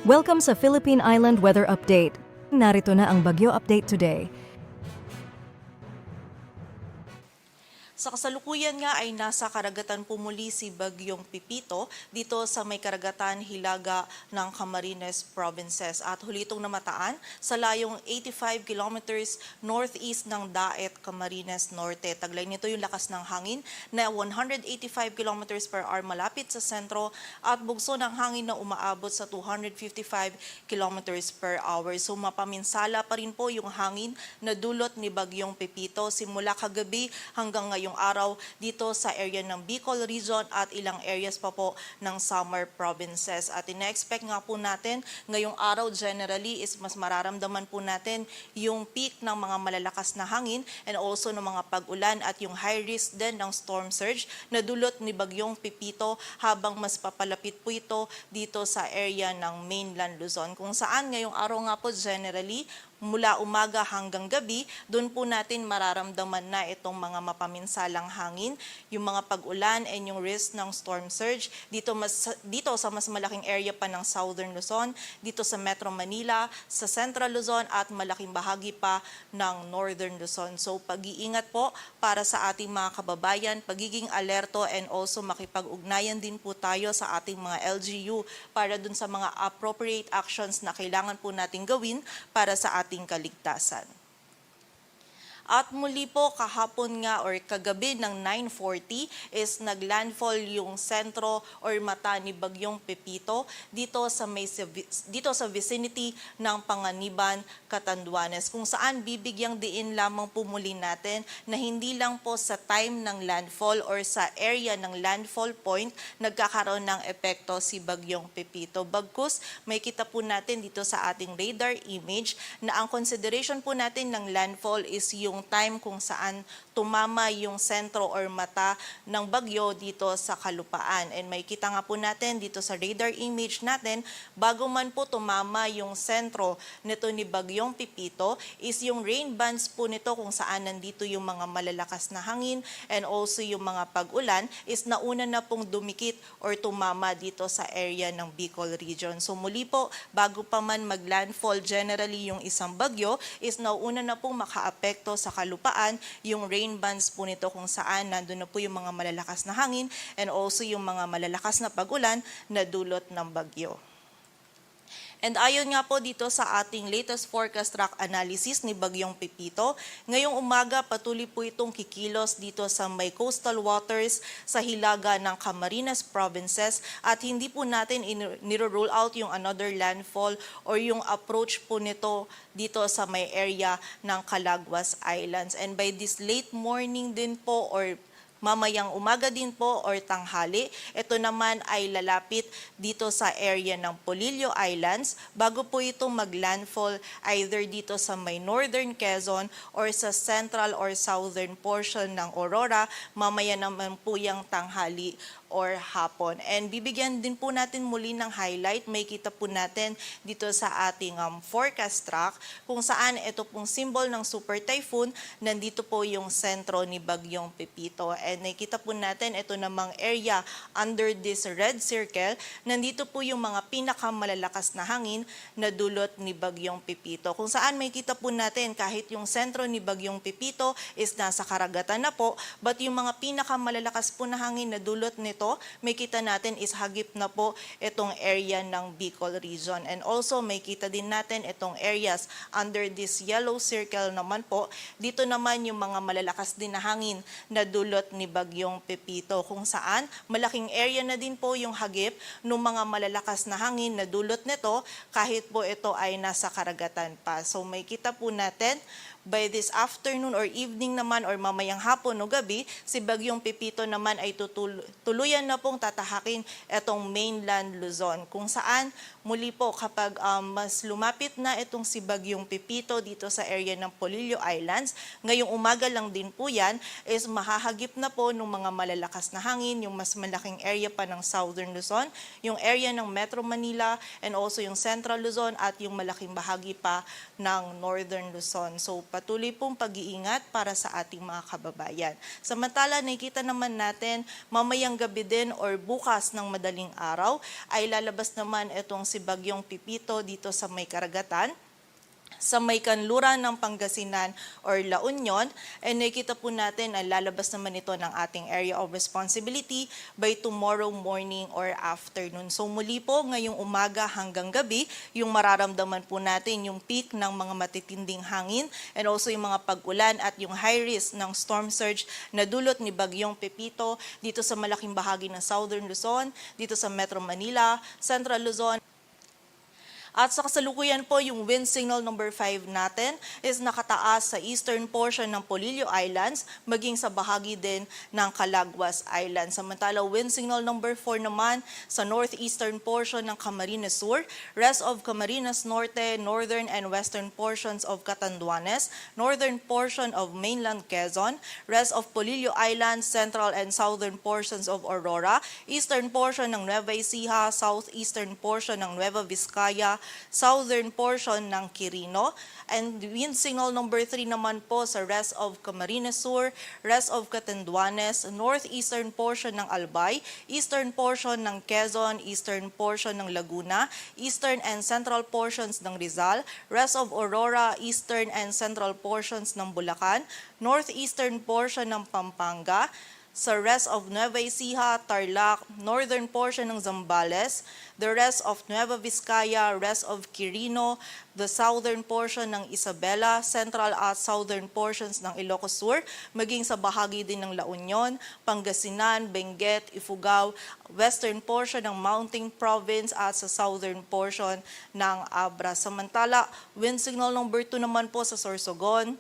Welcome sa Philippine Island Weather Update. Narito na ang Bagyo Update today. Sa kasalukuyan nga ay nasa karagatan po muli si Bagyong Pipito dito sa may karagatan hilaga ng Camarines Provinces at huli itong namataan sa layong 85 kilometers northeast ng Daet, Camarines Norte. Taglay nito yung lakas ng hangin na 185 kilometers per hour malapit sa sentro at bugso ng hangin na umaabot sa 255 kilometers per hour. So mapaminsala pa rin po yung hangin na dulot ni Bagyong Pipito simula kagabi hanggang ngayong araw dito sa area ng Bicol Region at ilang areas pa po ng Samar Provinces. At ina-expect nga po natin ngayong araw generally is mas mararamdaman po natin yung peak ng mga malalakas na hangin and also ng mga pag-ulan at yung high risk din ng storm surge na dulot ni Bagyong Pipito habang mas papalapit po ito dito sa area ng mainland Luzon. Kung saan ngayong araw nga po generally mula umaga hanggang gabi, doon po natin mararamdaman na itong mga mapaminsalang hangin, yung mga pag-ulan and yung risk ng storm surge dito sa mas malaking area pa ng Southern Luzon, dito sa Metro Manila, sa Central Luzon at malaking bahagi pa ng Northern Luzon. So pag-iingat po para sa ating mga kababayan, pagiging alerto and also makipag-ugnayan din po tayo sa ating mga LGU para dun sa mga appropriate actions na kailangan po natin gawin para sa ating kaligtasan. At muli po kahapon nga or kagabi ng 9:40 is naglandfall yung sentro or mata ni Bagyong Pipito dito sa vicinity ng Panganiban, Catanduanes, kung saan bibigyang diin lamang po muli natin na hindi lang po sa time ng landfall or sa area ng landfall point nagkakaroon ng epekto si Bagyong Pipito. Bagkus may kita po natin dito sa ating radar image na ang consideration po natin ng landfall is yung time kung saan tumama yung sentro or mata ng bagyo dito sa kalupaan. And may kita nga po natin dito sa radar image natin, bago man po tumama yung sentro nito ni Bagyong Pipito, is yung rain bands po nito kung saan nandito yung mga malalakas na hangin and also yung mga pag-ulan is nauna na pong dumikit or tumama dito sa area ng Bicol Region. So muli po, bago pa man maglandfall generally yung isang bagyo, is nauna na pong makaapekto sa kalupaan yung rain bands po nito kung saan nandun na po yung mga malalakas na hangin and also yung mga malalakas na pag-ulan na dulot ng bagyo. And ayon nga po dito sa ating latest forecast track analysis ni Bagyong Pipito, ngayong umaga patuloy po itong kikilos dito sa may coastal waters sa hilaga ng Camarines Provinces at hindi po natin niro-rule out yung another landfall or yung approach po nito dito sa may area ng Calaguas Islands. And by this late morning din po or mamayang umaga din po or tanghali, ito naman ay lalapit dito sa area ng Polillo Islands bago po itong maglandfall either dito sa may northern Quezon or sa central or southern portion ng Aurora, mamaya naman po yung tanghali or hapon. And bibigyan din po natin muli ng highlight, may kita po natin dito sa ating forecast track kung saan ito pong symbol ng super typhoon, nandito po yung sentro ni Bagyong Pipito. And nakita po natin ito namang area under this red circle, nandito po yung mga pinakamalalakas na hangin na dulot ni Bagyong Pipito. Kung saan may kita po natin kahit yung sentro ni Bagyong Pipito is nasa karagatan na po, but yung mga pinakamalalakas po na hangin na dulot nito, may kita natin is hagip na po itong area ng Bicol Region. And also may kita din natin itong areas under this yellow circle naman po. Dito naman yung mga malalakas din na hangin na dulot ni Bagyong Pipito kung saan malaking area na din po yung hagip ng mga malalakas na hangin na dulot nito kahit po ito ay nasa karagatan pa. So may kita po natin by this afternoon or evening naman or mamayang hapon o gabi, si Bagyong Pipito naman ay tuluyan na pong tatahakin itong mainland Luzon. Kung saan muli po kapag mas lumapit na itong si Bagyong Pipito dito sa area ng Polillo Islands, ngayong umaga lang din po yan, is mahahagip na po ng mga malalakas na hangin, yung mas malaking area pa ng Southern Luzon, yung area ng Metro Manila and also yung Central Luzon at yung malaking bahagi pa ng Northern Luzon. So patuloy pong pag-iingat para sa ating mga kababayan. Samantala, nakikita naman natin mamayang gabi din or bukas ng madaling araw ay lalabas naman itong si Bagyong Pipito dito sa may karagatan sa may kanluran ng Pangasinan or La Union, and nakikita po natin na lalabas naman ito ng ating area of responsibility by tomorrow morning or afternoon. So muli po ngayong umaga hanggang gabi, yung mararamdaman po natin yung peak ng mga matitinding hangin and also yung mga pag-ulan at yung high risk ng storm surge na dulot ni Bagyong Pipito dito sa malaking bahagi ng Southern Luzon, dito sa Metro Manila, Central Luzon. At sa kasalukuyan po, yung wind signal number 5 natin is nakataas sa eastern portion ng Polillo Islands, maging sa bahagi din ng Calaguas Island. Samantala, wind signal number 4 naman sa northeastern portion ng Camarines Sur, rest of Camarines Norte, northern and western portions of Catanduanes, northern portion of mainland Quezon, rest of Polillo Islands, central and southern portions of Aurora, eastern portion ng Nueva Ecija, southeastern portion ng Nueva Vizcaya, southern portion ng Quirino, and wind signal number 3 naman po sa rest of Camarines Sur, rest of Catanduanes, northeastern portion ng Albay, eastern portion ng Quezon, eastern portion ng Laguna, eastern and central portions ng Rizal, rest of Aurora, eastern and central portions ng Bulacan, northeastern portion ng Pampanga, sa rest of Nueva Ecija, Tarlac, northern portion ng Zambales, the rest of Nueva Vizcaya, rest of Quirino, the southern portion ng Isabela, central at southern portions ng Ilocos Sur, maging sa bahagi din ng La Union, Pangasinan, Benguet, Ifugao, western portion ng Mountain Province at sa southern portion ng Abra. Samantala, wind signal number 2 naman po sa Sorsogon,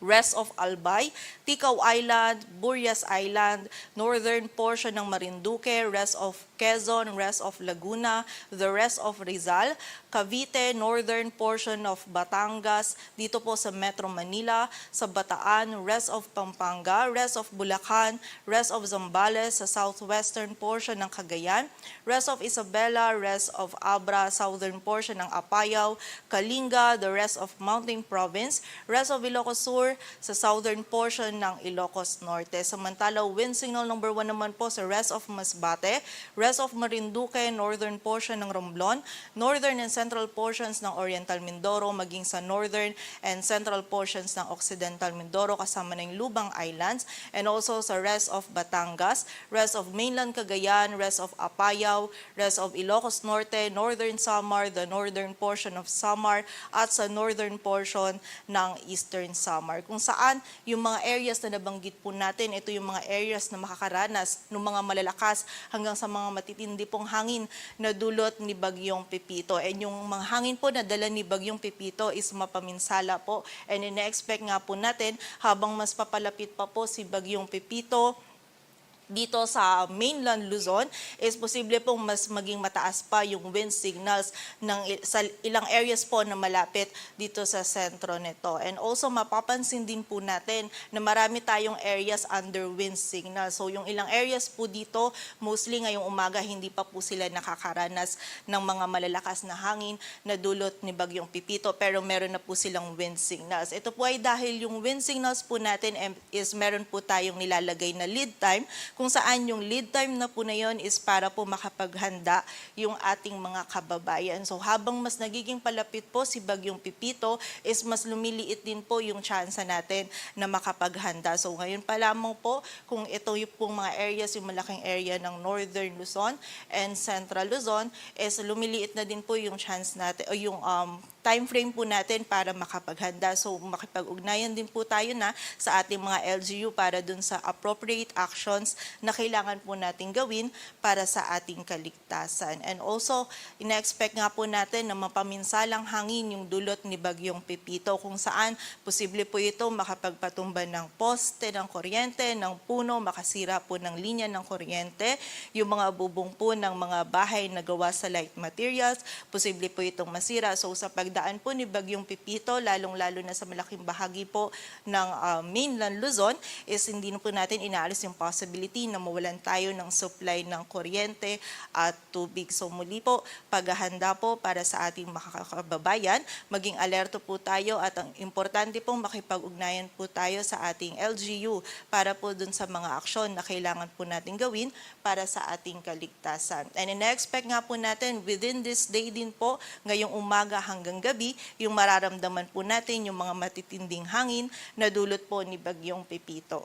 rest of Albay, Ticao Island, Burias Island, northern portion ng Marinduque, rest of Quezon, rest of Laguna, the rest of Rizal, Cavite, northern portion of Batangas, dito po sa Metro Manila, sa Bataan, rest of Pampanga, rest of Bulacan, rest of Zambales, sa southwestern portion ng Cagayan, rest of Isabela, rest of Abra, southern portion ng Apayao, Kalinga, the rest of Mountain Province, rest of Ilocos Sur, sa southern portion ng Ilocos Norte. Samantala, wind signal number 1 naman po sa rest of Masbate, rest of Marinduque, northern portion ng Romblon, northern and central portions ng Oriental Mindoro, maging sa northern and central portions ng Occidental Mindoro kasama ng Lubang Islands, and also sa rest of Batangas, rest of mainland Cagayan, rest of Apayao, rest of Ilocos Norte, northern Samar, the northern portion of Samar, at sa northern portion ng Eastern Samar. Kung saan yung mga areas na nabanggit po natin, ito yung mga areas na makakaranas ng mga malalakas hanggang sa mga matitindi pong hangin na dulot ni Bagyong Pipito. And yung mga hangin po na dala ni Bagyong Pipito is mapaminsala po. And ina-expect nga po natin habang mas papalapit pa po si Bagyong Pipito dito sa mainland Luzon, is posible pong mas maging mataas pa yung wind signals sa ilang areas po na malapit dito sa sentro nito. And also mapapansin din po natin na marami tayong areas under wind signal. So yung ilang areas po dito, mostly ngayong umaga hindi pa po sila nakakaranas ng mga malalakas na hangin na dulot ni Bagyong Pipito, pero meron na po silang wind signals. Ito po ay dahil yung wind signals po natin is meron po tayong nilalagay na lead time, kung saan yung lead time na po na yun is para po makapaghanda yung ating mga kababayan. So habang mas nagiging palapit po si Bagyong Pipito, is mas lumiliit din po yung tsansa natin na makapaghanda. So ngayon pa lamang po, kung ito yung pong mga areas, yung malaking area ng Northern Luzon and Central Luzon, is lumiliit na din po yung chance natin, o yung time frame po natin para makapaghanda. So makipag-ugnayan din po tayo na sa ating mga LGU para dun sa appropriate actions na kailangan po natin gawin para sa ating kaligtasan. And also, ina-expect nga po natin na mapaminsalang hangin yung dulot ni Bagyong Pipito, kung saan posible po ito makapagpatumba ng poste ng kuryente, ng puno, makasira po ng linya ng kuryente, yung mga bubong po ng mga bahay na gawa sa light materials, posible po itong masira. So sa pag pagdaan po ni Bagyong Pipito, lalong-lalo na sa malaking bahagi po ng mainland Luzon, is hindi na po natin inaalis yung possibility na mawalan tayo ng supply ng kuryente at tubig. So muli po, paghahanda po para sa ating makakababayan, maging alerto po tayo at ang importante pong makipag-ugnayan po tayo sa ating LGU para po dun sa mga aksyon na kailangan po natin gawin para sa ating kaligtasan. And in-expect nga po natin within this day din po, ngayong umaga hanggang gabi, yung mararamdaman po natin yung mga matitinding hangin na dulot po ni Bagyong Pipito.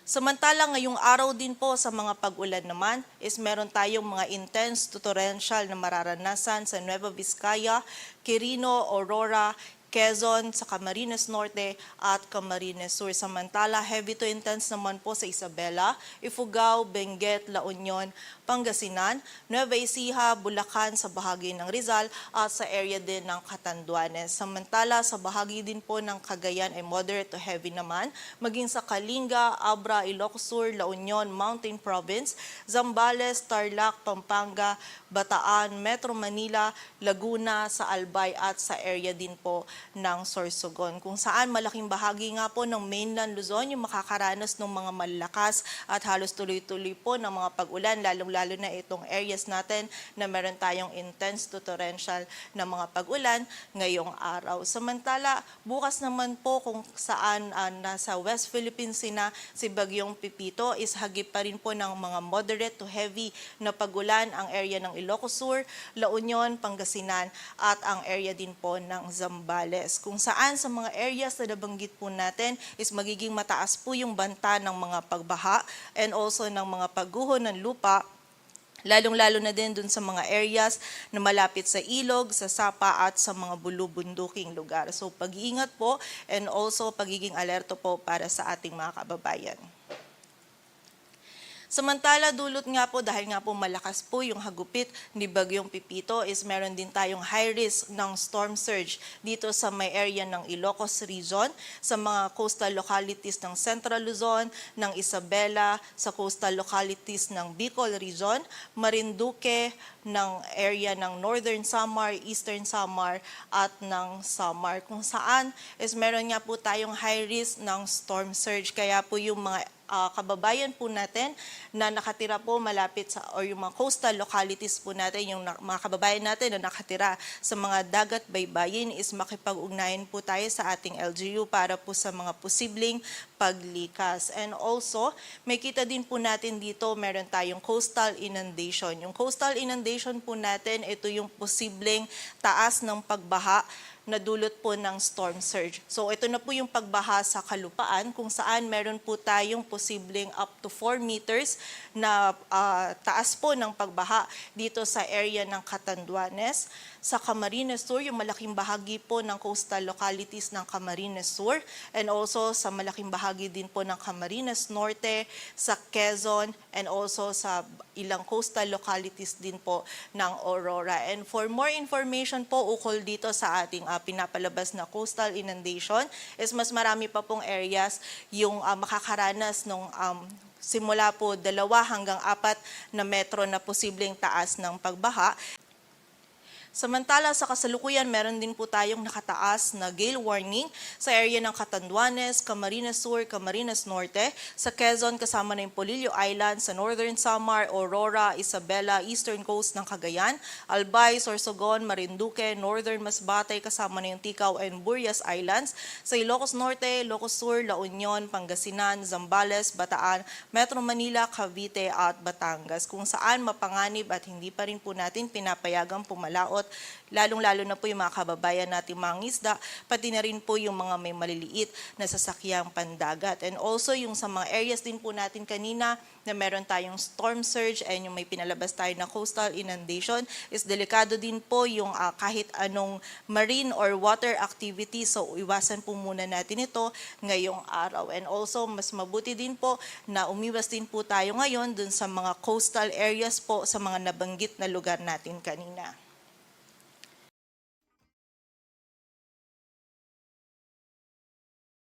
Samantala ngayong araw din po sa mga pag-ulan naman is meron tayong mga intense to torrential na mararanasan sa Nueva Vizcaya, Quirino, Aurora, Quezon, sa Camarines Norte at Camarines Sur. Samantala, heavy to intense naman po sa Isabela, Ifugao, Benguet, La Union, Pangasinan, Nueva Ecija, Bulacan sa bahagi ng Rizal at sa area din ng Catanduanes. Samantala, sa bahagi din po ng Cagayan ay moderate to heavy naman, maging sa Kalinga, Abra, Ilocos Sur, La Union, Mountain Province, Zambales, Tarlac, Pampanga, Bataan, Metro Manila, Laguna, sa Albay at sa area din po ng Sorsogon, kung saan malaking bahagi nga po ng mainland Luzon yung makakaranas ng mga malalakas at halos tuloy-tuloy po ng mga pag-ulan, lalong-lalo na itong areas natin na meron tayong intense to torrential na mga pag-ulan ngayong araw. Samantala, bukas naman po kung saan nasa West Philippines na si Bagyong Pipito is hagip pa rin po ng mga moderate to heavy na pag-ulan ang area ng Ilocos Sur, La Union, Pangasinan at ang area din po ng Zambales, kung saan sa mga areas na nabanggit po natin is magiging mataas po yung banta ng mga pagbaha and also ng mga pagguho ng lupa, lalong-lalo na din dun sa mga areas na malapit sa ilog, sa sapa at sa mga bulubunduking lugar. So pag-iingat po and also pagiging alerto po para sa ating mga kababayan. Samantala, dulot nga po dahil nga po malakas po yung hagupit ni Bagyong Pipito is meron din tayong high risk ng storm surge dito sa may area ng Ilocos Region, sa mga coastal localities ng Central Luzon, ng Isabela, sa coastal localities ng Bicol Region, Marinduque, ng area ng Northern Samar, Eastern Samar at ng Samar, kung saan is meron nga po tayong high risk ng storm surge. Kaya po yung mga kababayan po natin na nakatira po malapit sa or yung mga coastal localities po natin, yung mga kababayan natin na nakatira sa mga dagat baybayin is makipag-ugnayan po tayo sa ating LGU para po sa mga posibleng paglikas. And also, may kita din po natin dito, meron tayong coastal inundation. Yung coastal inundation po natin, ito yung posibleng taas ng pagbaha na dulot po ng storm surge. So ito na po yung pagbaha sa kalupaan kung saan meron po tayong posibleng up to 4 meters na taas po ng pagbaha dito sa area ng Catanduanes, sa Camarines Sur, yung malaking bahagi po ng coastal localities ng Camarines Sur, and also sa malaking bahagi din po ng Camarines Norte, sa Quezon, and also sa ilang coastal localities din po ng Aurora. And for more information po ukol dito sa ating pinapalabas na coastal inundation, is mas marami pa pong areas yung makakaranas ng simula po 2 hanggang 4 na metro na posibleng taas ng pagbaha. Samantala, sa kasalukuyan, meron din po tayong nakataas na gale warning sa area ng Catanduanes, Camarines Sur, Camarines Norte, sa Quezon kasama na yung Polillo Island, sa Northern Samar, Aurora, Isabela, Eastern Coast ng Cagayan, Albay, Sorsogon, Marinduque, Northern Masbate kasama na yung Ticao and Burias Islands, sa Ilocos Norte, Ilocos Sur, La Union, Pangasinan, Zambales, Bataan, Metro Manila, Cavite at Batangas, kung saan mapanganib at hindi pa rin po natin pinapayagang pumalaot, lalong-lalo na po yung mga kababayan natin mga isda, pati na rin po yung mga may maliliit na sasakyang pandagat. And also yung sa mga areas din po natin kanina na meron tayong storm surge and yung may pinalabas tayo na coastal inundation, is delikado din po yung kahit anong marine or water activity. So iwasan po muna natin ito ngayong araw. And also mas mabuti din po na umiwas din po tayo ngayon dun sa mga coastal areas po sa mga nabanggit na lugar natin kanina.